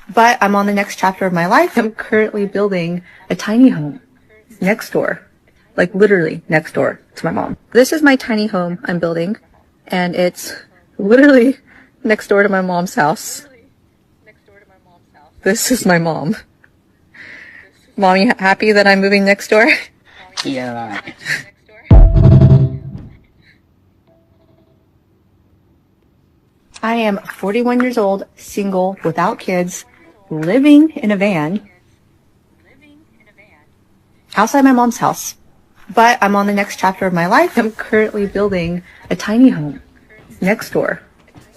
But I'm on the next chapter of my life. I'm currently building a tiny home next door, like literally next door to my mom. This is my tiny home I'm building, and it's literally next door to my mom's house. This is my mom. Mom, you happy that I'm moving next door? Yeah. I am 41 years old, single, without kids, living in a van outside my mom's house. But I'm on the next chapter of my life. I'm currently building a tiny home next door,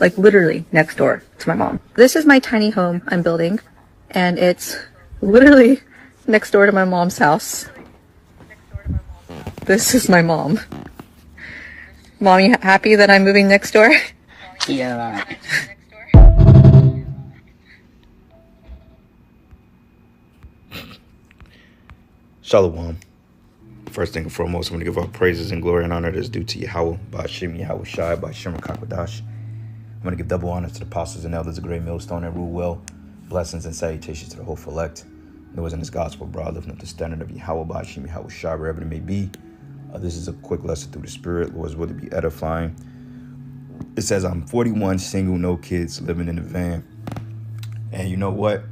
like literally next door to my mom. This is my tiny home I'm building, and it's literally next door to my mom's house. This is my mom. Mom, you happy that I'm moving next door? Yeah. Shalom. First thing and foremost, I'm going to give all praises and glory and honor that's due to Yahweh, Ba'ashem Yahweh Shai, Ba'ashem Rakakwadash. I'm going to give double honors to the apostles and elders of Great Millstone that rule well. Blessings and salutations to the whole elect. Those in this gospel, broad, lifting up the standard of Yahweh, Ba'ashem Yahweh Shai, wherever it may be. This is a quick lesson through the Spirit. Lord's will to be edifying. It says, I'm 41, single, no kids, living in a van. And you know what?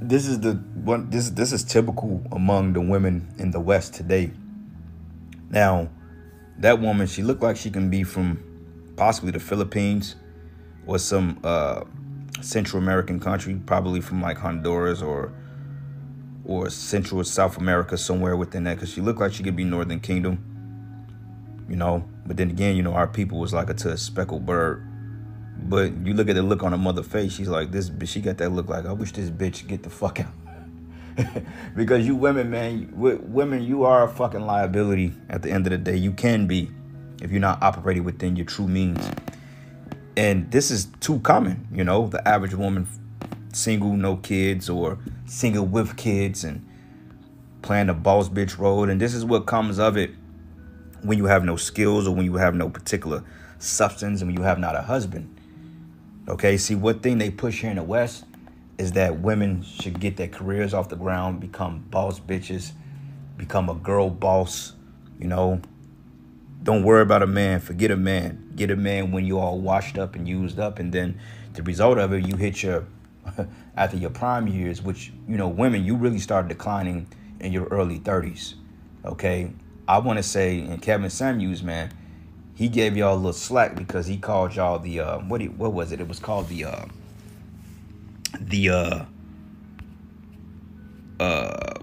This is the one. This is typical among the women in the West today. Now, that woman, she looked like she can be from possibly the Philippines or some Central American country, probably from like Honduras or Central or South America, somewhere within that, because she looked like she could be Northern Kingdom, you know. But then again, you know, our people was like a speckled bird. But you look at the look on her mother's face, she's like, this bitch, she got that look like, I wish this bitch get the fuck out. Because you women, man, women, you are a fucking liability at the end of the day. You can be, if you're not operating within your true means. And this is too common, you know, the average woman, single, no kids, or single with kids and playing the boss bitch role. And this is what comes of it when you have no skills or when you have no particular substance and when you have not a husband. Okay, see, what thing they push here in the West is that women should get their careers off the ground, become boss bitches, become a girl boss, you know. Don't worry about a man, forget a man. Get a man when you're all washed up and used up, and then the result of it, you hit your, after your prime years, which, you know, women, you really start declining in your early 30s, okay? I want to say, and Kevin Samuels, man, he gave y'all a little slack because he called y'all the what was it? It was called the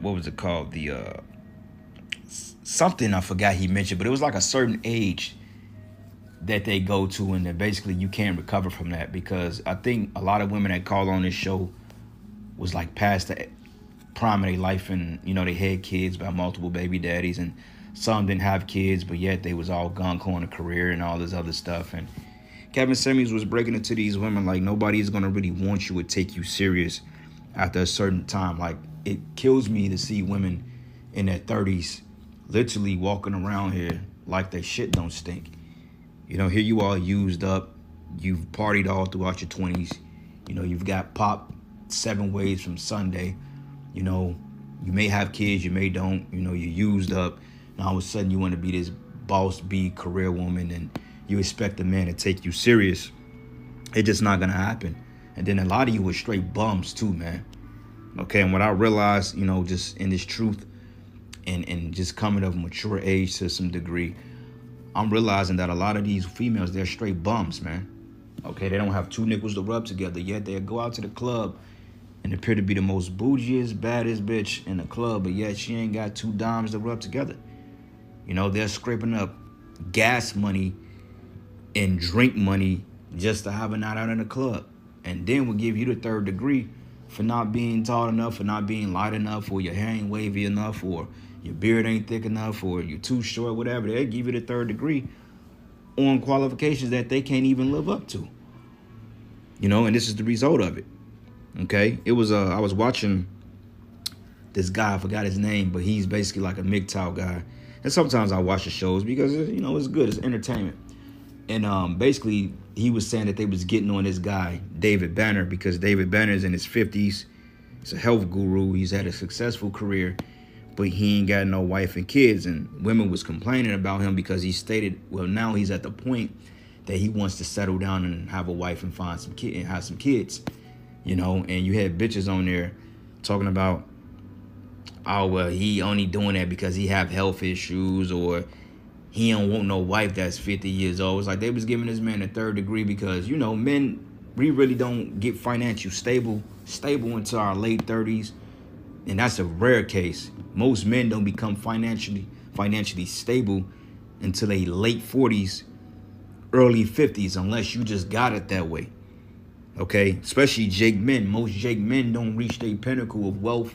what was it called? The something I forgot he mentioned, but it was like a certain age that they go to, and then basically you can't recover from that, because I think a lot of women that call on this show was like past the prime of their life, and you know, they had kids by multiple baby daddies, and some didn't have kids, but yet they was all gung-ho in a career and all this other stuff. And Kevin Samuels was breaking it to these women like nobody is going to really want you or take you serious after a certain time. Like, it kills me to see women in their 30s literally walking around here like their shit don't stink. You know, here you are used up. You've partied all throughout your 20s. You know, you've got popped 7 ways from Sunday. You know, you may have kids, you may don't. You know, you're used up. And all of a sudden you want to be this boss B career woman and you expect a man to take you serious. It's just not going to happen. And then a lot of you are straight bums too, man. Okay, and what I realized, you know, just in this truth and just coming of mature age to some degree, I'm realizing that a lot of these females, they're straight bums, man. Okay, they don't have 2 nickels to rub together, yet they'll go out to the club and appear to be the most bougiest, baddest bitch in the club, but yet she ain't got 2 dimes to rub together. You know, they're scraping up gas money and drink money just to have a night out in the club. And then we'll give you the 3rd degree for not being tall enough, for not being light enough, or your hair ain't wavy enough, or your beard ain't thick enough, or you're too short, whatever. They'll give you the 3rd degree on qualifications that they can't even live up to. You know, and this is the result of it. Okay? It was, I was watching this guy, I forgot his name, but he's basically like a MGTOW guy. And sometimes I watch the shows because, you know, it's good. It's entertainment. And basically he was saying that they was getting on this guy, David Banner, because David Banner is in his 50s. He's a health guru. He's had a successful career, but he ain't got no wife and kids. And women was complaining about him because he stated, well, now he's at the point that he wants to settle down and have a wife and find some kid and have some kids, you know. And you had bitches on there talking about, oh, well, he only doing that because he have health issues, or he don't want no wife that's 50 years old. It's like they was giving this man a third degree because, you know, men, we really don't get financial stable until our late 30s. And that's a rare case. Most men don't become financially stable until they late 40s, early 50s, unless you just got it that way. Okay? Especially Jake men. Most Jake men don't reach their pinnacle of wealth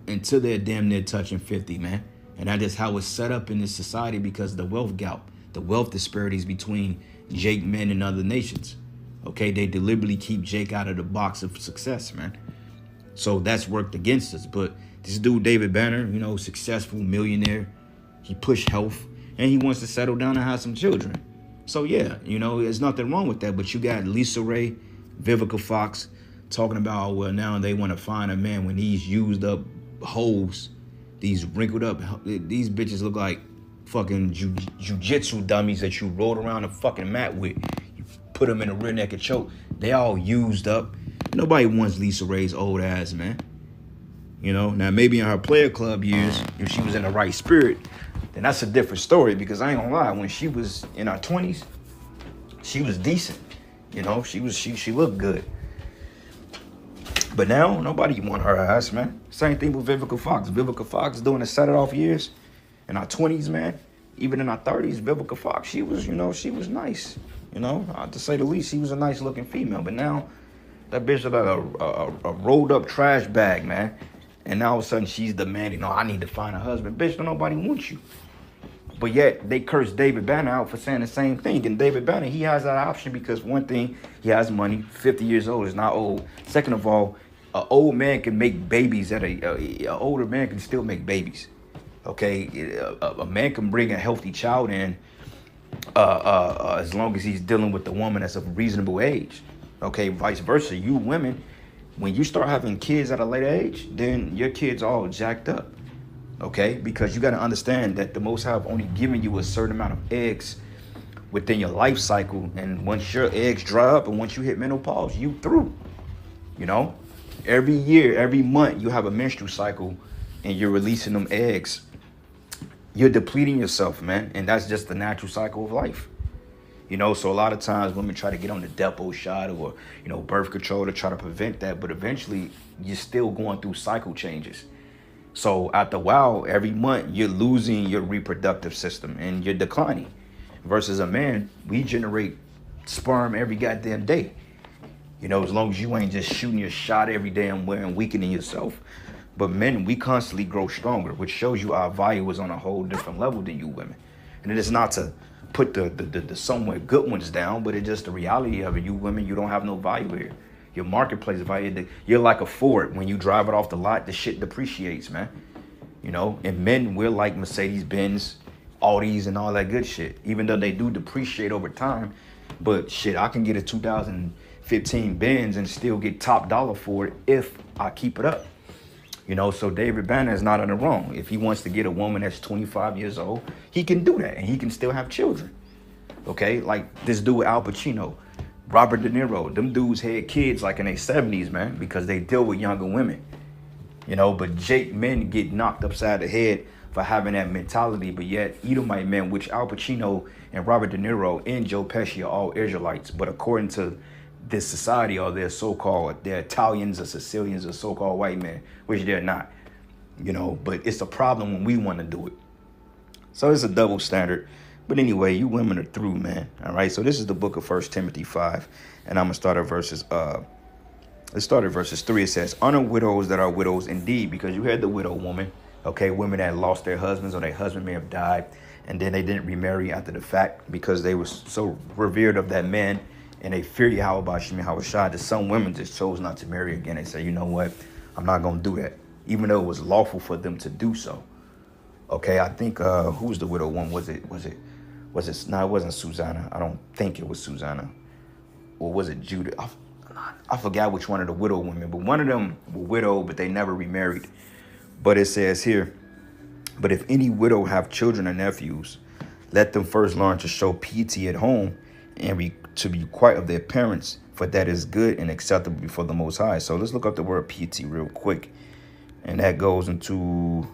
until they're damn near touching 50, man. And that is how it's set up in this society because of the wealth gap, the wealth disparities between Jake men and other nations. Okay? They deliberately keep Jake out of the box of success, man. So that's worked against us. But this dude, David Banner, you know, successful millionaire, he pushed health and he wants to settle down and have some children. So, yeah, you know, there's nothing wrong with that. But you got Lisa Ray, Vivica Fox talking about, well, now they want to find a man when these used up hoes, these wrinkled up, these bitches look like fucking jujitsu dummies that you rolled around the fucking mat with. You put them in a rear naked choke. They all used up. Nobody wants Lisa Ray's old ass, man. You know, now maybe in her player club years, if she was in the right spirit, then that's a different story, because I ain't gonna lie, when she was in her 20s, she was decent. You know, she looked good. But now, nobody want her ass, man. Same thing with Vivica Fox. Vivica Fox doing the set it off years in her 20s, man. Even in her 30s, Vivica Fox, she was, you know, she was nice. You know, to say the least, she was a nice looking female. But now, that bitch is like a rolled up trash bag, man. And now all of a sudden she's demanding, no, I need to find a husband. Bitch, don't nobody want you. But yet they curse David Banner out for saying the same thing. And David Banner, he has that option because one thing, he has money. 50 years old is not old. Second of all, an old man can make babies an older man can still make babies. Okay, a man can bring a healthy child in as long as he's dealing with the woman that's of reasonable age. Okay, vice versa. You women, when you start having kids at a later age, then your kids all jacked up. Okay, because you got to understand that the Most High have only given you a certain amount of eggs within your life cycle, and once your eggs dry up and once you hit menopause, you through. You know, every year, every month, you have a menstrual cycle, and you're releasing them eggs. You're depleting yourself, man, and that's just the natural cycle of life. You know, so a lot of times women try to get on the Depo shot or, you know, birth control to try to prevent that. But eventually, you're still going through cycle changes. So after a while, every month, you're losing your reproductive system and you're declining. Versus a man, we generate sperm every goddamn day. You know, as long as you ain't just shooting your shot every damn where and weakening yourself. But men, we constantly grow stronger, which shows you our value is on a whole different level than you women. And it is not to put the somewhat good ones down, but it's just the reality of it. You women, you don't have no value here. Your marketplace value, you're like a Ford. When you drive it off the lot, the shit depreciates, man. You know, and men, we're like Mercedes-Benz, Audis, and all that good shit. Even though they do depreciate over time, but shit, I can get a 2015 Benz and still get top dollar for it if I keep it up. You know, so David Banner is not in the wrong. If he wants to get a woman that's 25 years old, he can do that, and he can still have children. Okay, like this dude Al Pacino, Robert De Niro, them dudes had kids like in their 70s, man, because they deal with younger women. You know, but Jake men get knocked upside the head for having that mentality, but yet Edomite men, which Al Pacino and Robert De Niro and Joe Pesci are all Israelites, but according to this society, or they're so-called, they're Italians or Sicilians or so-called white men, which they're not, you know, but it's a problem when we want to do it. So it's a double standard. But anyway, you women are through, man. All right, so this is the book of 1 Timothy 5, and I'm going to start at verses, let's start at verses 3. It says, honor widows that are widows indeed, because you had the widow woman, okay, women that lost their husbands or their husband may have died, and then they didn't remarry after the fact because they were so revered of that man, and they fear Yahweh Bashim Yahushua, that some women just chose not to marry again. They say, you know what, I'm not going to do that, even though it was lawful for them to do so. Okay, I think, who was the widow one? Was it Was it? No, it wasn't Susanna. I don't think it was Susanna. Or was it Judith? I forgot which one of the widow women, but one of them were widowed, but they never remarried. But it says here, but if any widow have children or nephews, let them first learn to show piety at home and to be quiet of their parents, for that is good and acceptable before the Most High. So let's look up the word piety real quick. And that goes into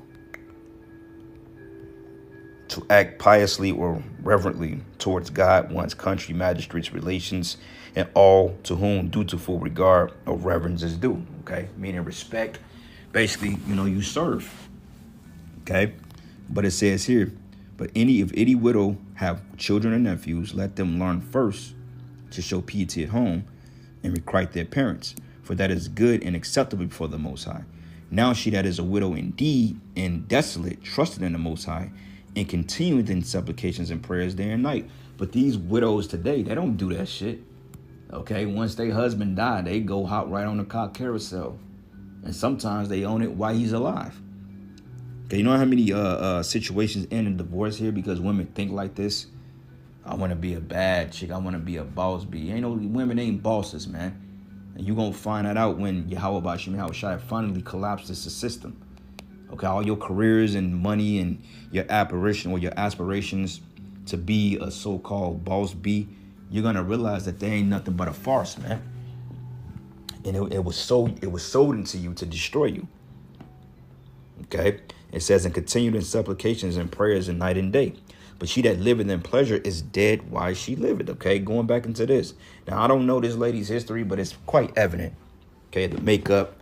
to act piously or reverently towards God, one's country, magistrates, relations, and all to whom dutiful regard or reverence is due. Okay, meaning respect. Basically, you serve. Okay, but it says here, but if any widow have children or nephews, let them learn first to show piety at home and requite their parents, for that is good and acceptable before the Most High. Now she that is a widow indeed and desolate, trusted in the Most High, and continuing in supplications and prayers day and night. But these widows today, they don't do that shit. Okay, once their husband died, they go hop right on the cock carousel. And sometimes they own it while he's alive. Okay, you know how many situations end in divorce here because women think like this? I want to be a bad chick. I want to be a boss bee. Ain't no women ain't bosses, man. And you're going to find that out when Yahweh Bashim Yahweh Shai finally collapses the system. Okay, all your careers and money and your apparition or your aspirations to be a so-called boss bee, you're gonna realize that they ain't nothing but a farce, man. And it was sold into you to destroy you. Okay, it says, and continued in supplications and prayers and night and day. But she that liveth in pleasure is dead while she liveth. Okay, going back into this. Now I don't know this lady's history, but it's quite evident. Okay, the makeup.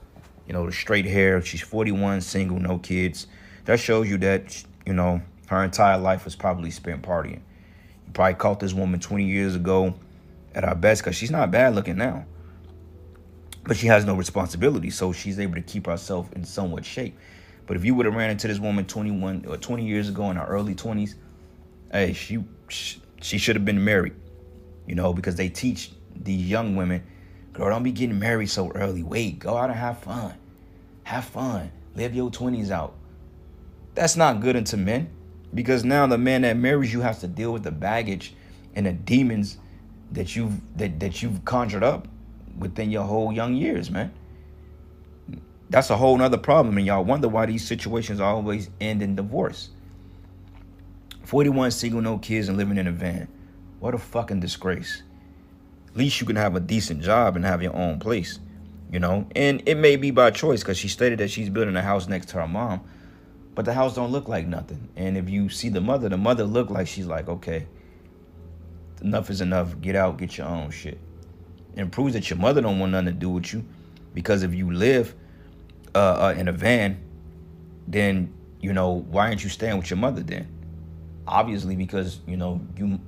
The straight hair. She's 41, single, no kids. That shows you that, her entire life was probably spent partying. You probably caught this woman 20 years ago at her best because she's not bad looking now. But she has no responsibility, so she's able to keep herself in somewhat shape. But if you would have ran into this woman 21 or 20 years ago in her early 20s, hey, she should have been married, because they teach these young women, girl, don't be getting married so early. Wait, go out and have fun. Have fun. Live your 20s out. That's not good unto men, because now the man that marries you has to deal with the baggage and the demons that you've conjured up within your whole young years, man. That's a whole nother problem, and y'all wonder why these situations always end in divorce. 41, single, no kids, and living in a van. What a fucking disgrace. At least you can have a decent job and have your own place, and it may be by choice because she stated that she's building a house next to her mom, but the house don't look like nothing. And if you see the mother look like she's like, okay, enough is enough. Get out, get your own shit. And it proves that your mother don't want nothing to do with you, because if you live in a van, then, why aren't you staying with your mother then? Obviously, because, you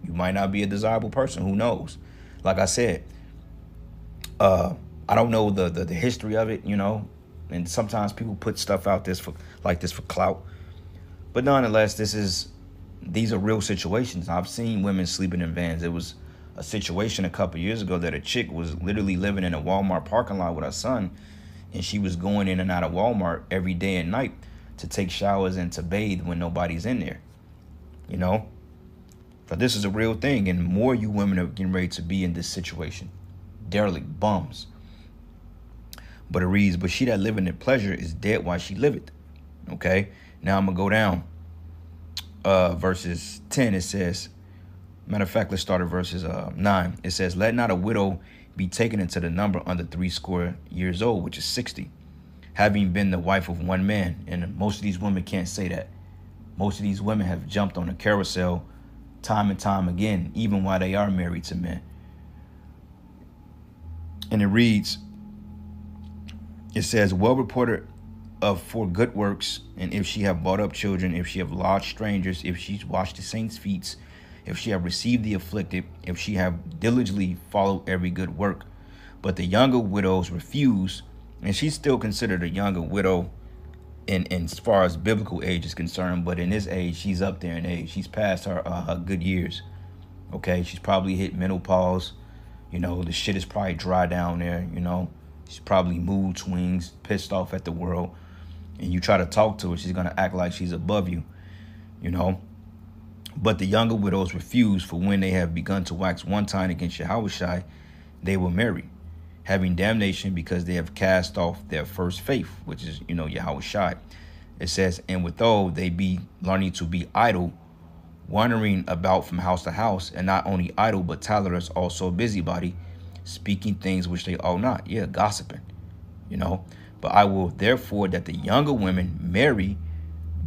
might not be a desirable person. Who knows? Like I said, I don't know the history of it, and sometimes people put stuff out like this for clout. But nonetheless, these are real situations. I've seen women sleeping in vans. It was a situation a couple years ago that a chick was literally living in a Walmart parking lot with her son, and she was going in and out of Walmart every day and night to take showers and to bathe when nobody's in there, But this is a real thing, and more you women are getting ready to be in this situation. Derelict bums. But it reads, but she that liveth in pleasure is dead while she liveth. Okay, now I'm going to go down. Verses 10, it says, matter of fact, let's start at verses 9. It says, let not a widow be taken into the number under 60 years old, which is 60, having been the wife of one man. And most of these women can't say that. Most of these women have jumped on the carousel time and time again, even while they are married to men. And it reads, it says, well reported of for good works, and if she have brought up children, if she have lodged strangers, if she's washed the saints' feet, if she have received the afflicted, if she have diligently followed every good work. But the younger widows refuse, and she's still considered a younger widow in as far as biblical age is concerned, but in this age, she's up there in age. She's past her good years. Okay, she's probably hit menopause. The shit is probably dry down there. She's probably mood swings, pissed off at the world. And you try to talk to her, she's gonna act like she's above you. But the younger widows refuse, for when they have begun to wax wanton against Yahushai, they will marry, having damnation because they have cast off their first faith, which is, Yahushai. It says, and withal they be learning to be idle, wandering about from house to house, and not only idle, but tattlers, also busybody, speaking things which they ought not. Yeah, gossiping, But I will therefore that the younger women marry,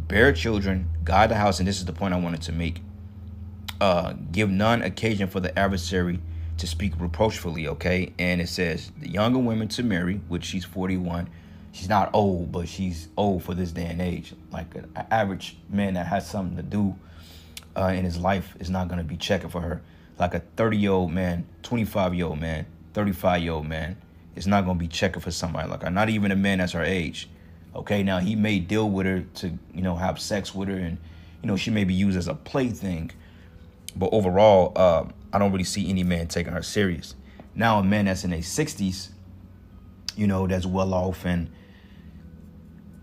bear children, guide the house, and this is the point I wanted to make. Give none occasion for the adversary to speak reproachfully, okay? And it says the younger women to marry, which she's 41. She's not old, but she's old for this day and age. Like an average man that has something to do in his life is not going to be checking for her. Like a 30-year-old man, 25-year-old man, 35-year-old man is not going to be checking for somebody like her. Not even a man that's her age. Okay, now he may deal with her to, have sex with her, and, she may be used as a plaything. But overall, I don't really see any man taking her serious. Now, a man that's in his 60s, that's well off, and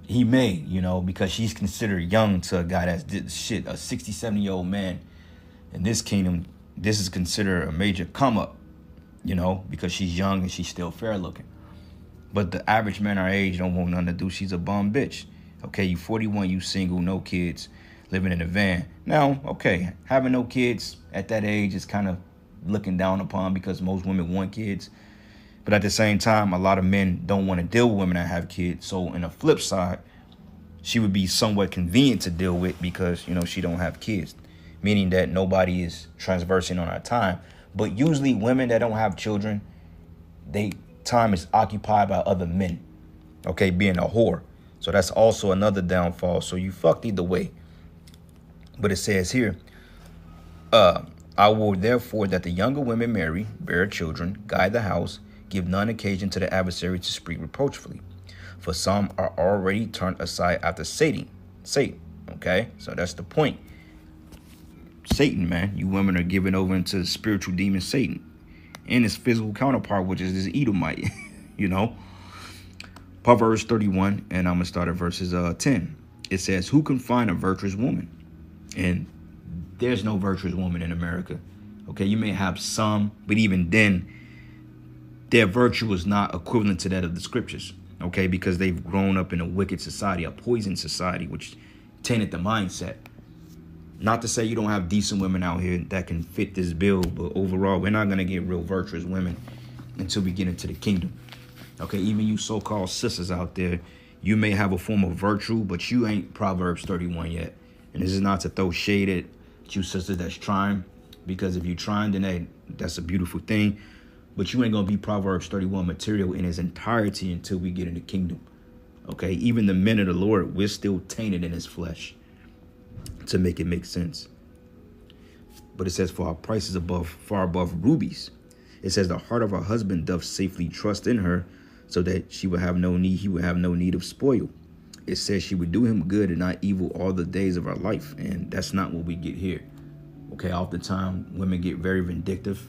he may, because she's considered young to a guy that's did shit, a 60, 70-year-old man. In this kingdom, this is considered a major come up, because she's young and she's still fair looking. But the average man our age don't want nothing to do. She's a bum bitch. Okay, you 41, you single, no kids, living in a van. Now, okay, having no kids at that age is kind of looking down upon because most women want kids. But at the same time, a lot of men don't want to deal with women that have kids. So in the flip side, she would be somewhat convenient to deal with because, she don't have kids, meaning that nobody is transversing on our time. But usually women that don't have children, time is occupied by other men, okay, being a whore. So that's also another downfall. So you fucked either way. But it says here, I will therefore that the younger women marry, bear children, guide the house, give none occasion to the adversary to speak reproachfully. For some are already turned aside after Satan. Okay, so that's the point. Satan, man, you women are given over into the spiritual demon Satan and his physical counterpart, which is this Edomite, Proverbs 31, and I'm going to start at verses 10. It says, who can find a virtuous woman? And there's no virtuous woman in America. Okay, you may have some, but even then, their virtue is not equivalent to that of the scriptures. Okay, because they've grown up in a wicked society, a poisoned society, which tainted the mindset. Not to say you don't have decent women out here that can fit this bill, but overall, we're not going to get real virtuous women until we get into the kingdom. Okay, even you so-called sisters out there, you may have a form of virtue, but you ain't Proverbs 31 yet. And this is not to throw shade at you sisters that's trying, because if you're trying, then that's a beautiful thing. But you ain't going to be Proverbs 31 material in its entirety until we get in the kingdom. Okay, even the men of the Lord, we're still tainted in his flesh, to make it make sense. But it says, for our price is far above rubies. It says, the heart of her husband doth safely trust in her, so that he would have no need of spoil. It says she would do him good and not evil all the days of her life. And that's not what we get here. Okay, oftentimes women get very vindictive,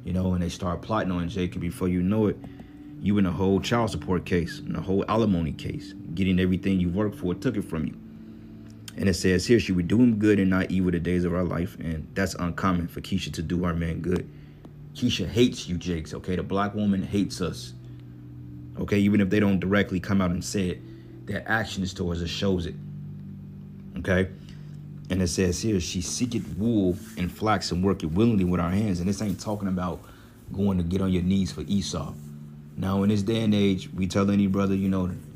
and they start plotting on Jacob. Before you know it, you in a whole child support case, in a whole alimony case, getting everything you worked for, took it from you. And it says here, she would do him good and not evil the days of our life. And that's uncommon for Keisha to do our man good. Keisha hates you, Jakes, okay? The black woman hates us, okay? Even if they don't directly come out and say it, their actions towards us shows it, okay? And it says here, she seeketh wool and flax and work it willingly with our hands. And this ain't talking about going to get on your knees for Esau. Now, in this day and age, we tell any brother,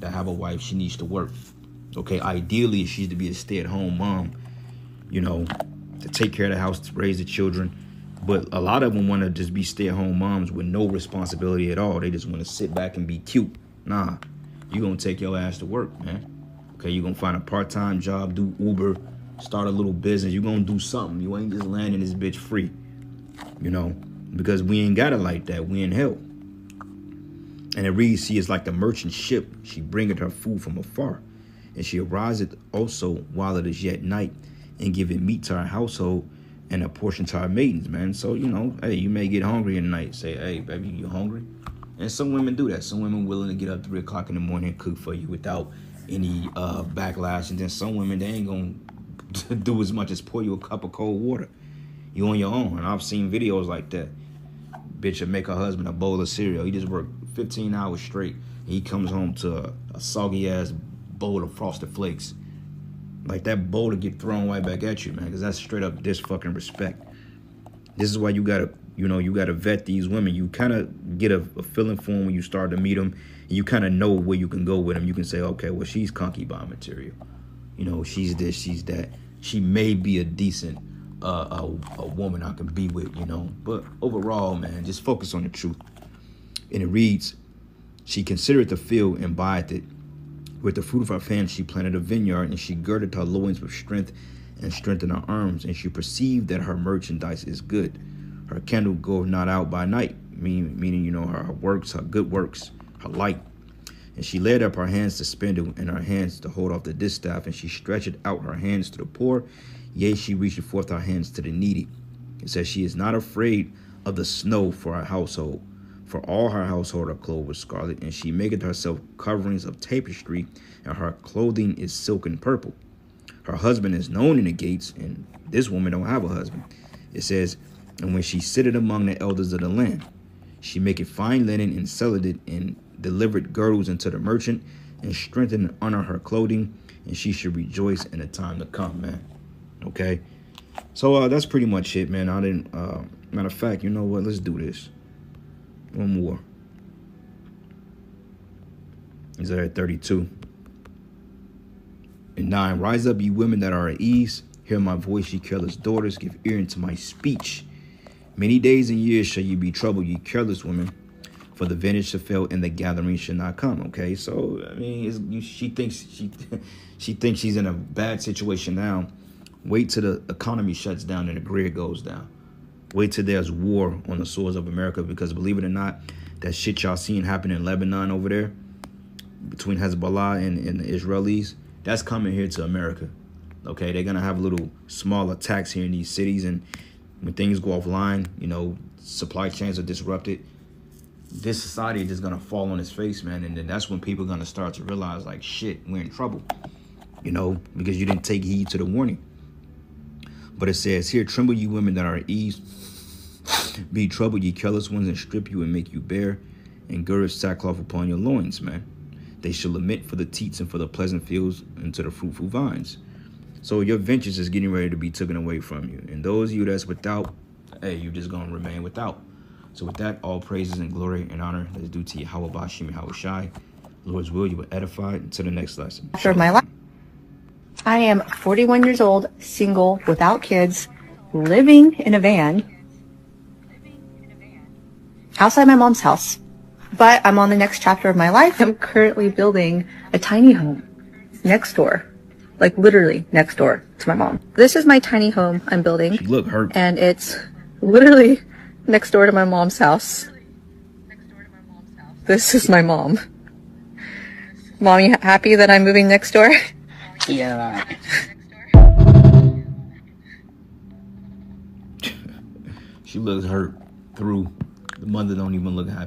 that have a wife, she needs to work. Okay, ideally, she's to be a stay-at-home mom, to take care of the house, to raise the children. But a lot of them want to just be stay-at-home moms with no responsibility at all. They just want to sit back and be cute. Nah, you're going to take your ass to work, man. Okay, you're going to find a part-time job, do Uber, start a little business. You're going to do something. You ain't just landing this bitch free, because we ain't got it like that. We in hell. And it reads, she is like the merchant ship. She bringeth her food from afar. And she ariseth also while it is yet night, and giveth meat to our household and a portion to our maidens, man. So, hey, you may get hungry at night. Say, hey, baby, you hungry? And some women do that. Some women willing to get up 3 o'clock in the morning and cook for you without any backlash. And then some women, they ain't going to do as much as pour you a cup of cold water. You on your own. And I've seen videos like that. Bitch would make her husband a bowl of cereal. He just worked 15 hours straight. He comes home to a soggy ass bowl of Frosted Flakes. Like, that bowl to get thrown right back at you, man, because that's straight up disfucking respect. This is why you gotta vet these women. You kind of get a feeling for them when you start to meet them. And you kind of know where you can go with them. You can say, okay, well, she's concubine material. You know, she's this, she's that. She may be a decent a woman I can be with, you know. But overall, man, just focus on the truth. And it reads, she considered the field and buyeth it. With the fruit of her hands she planted a vineyard, and she girded her loins with strength and strengthened her arms, and she perceived that her merchandise is good. Her candle goeth not out by night, meaning, you know, her works, her good works, her light. And she laid up her hands to spindle, and her hands to hold off the distaff, and she stretched out her hands to the poor, yea, she reached forth her hands to the needy. It says she is not afraid of the snow for her household, for all her household are clothed with scarlet, and she maketh herself coverings of tapestry, and her clothing is silken purple. Her husband is known in the gates, and this woman don't have a husband. It says, and when she sitteth among the elders of the land, she maketh fine linen and selleth it, and delivered girdles unto the merchant, and strengthened and honor her clothing, and she should rejoice in the time to come, man. Okay? So that's pretty much it, man. I didn't, matter of fact, you know what? Let's do this. One more. Is that at 32? And 9, rise up, ye women that are at ease. Hear my voice, ye careless daughters. Give ear unto my speech. Many days and years shall ye be troubled, ye careless women. For the vintage shall fail, and the gathering shall not come. Okay, so I mean, she thinks she's in a bad situation now. Wait till the economy shuts down and the grid goes down. Wait till there's war on the shores of America, because believe it or not, that shit y'all seen happen in Lebanon over there between Hezbollah and the Israelis, that's coming here to America. Okay, they're gonna have little small attacks here in these cities, and when things go offline, you know, supply chains are disrupted. This society is just gonna fall on its face, man, and then that's when people are gonna start to realize, like, shit, we're in trouble, you know, because you didn't take heed to the warning. But it says here, tremble ye women that are at ease, be troubled ye careless ones, and strip you and make you bare, and gird sackcloth upon your loins, man. They shall lament for the teats and for the pleasant fields and to the fruitful vines. So your ventures is getting ready to be taken away from you. And those of you that's without, hey, you're just going to remain without. So with that, all praises and glory and honor that is due to Yahweh Bashim Yahweh Shai. Lord's will, you will edify until the next lesson. After my life, I am 41 years old, single, without kids, living in a van outside my mom's house. But I'm on the next chapter of my life. I'm currently building a tiny home next door, like literally next door to my mom. This is my tiny home I'm building. She look hurt. And it's literally next door to my mom's house. This is my mom. Mom, you happy that I'm moving next door? Yeah. She looks hurt through. The mother don't even look happy.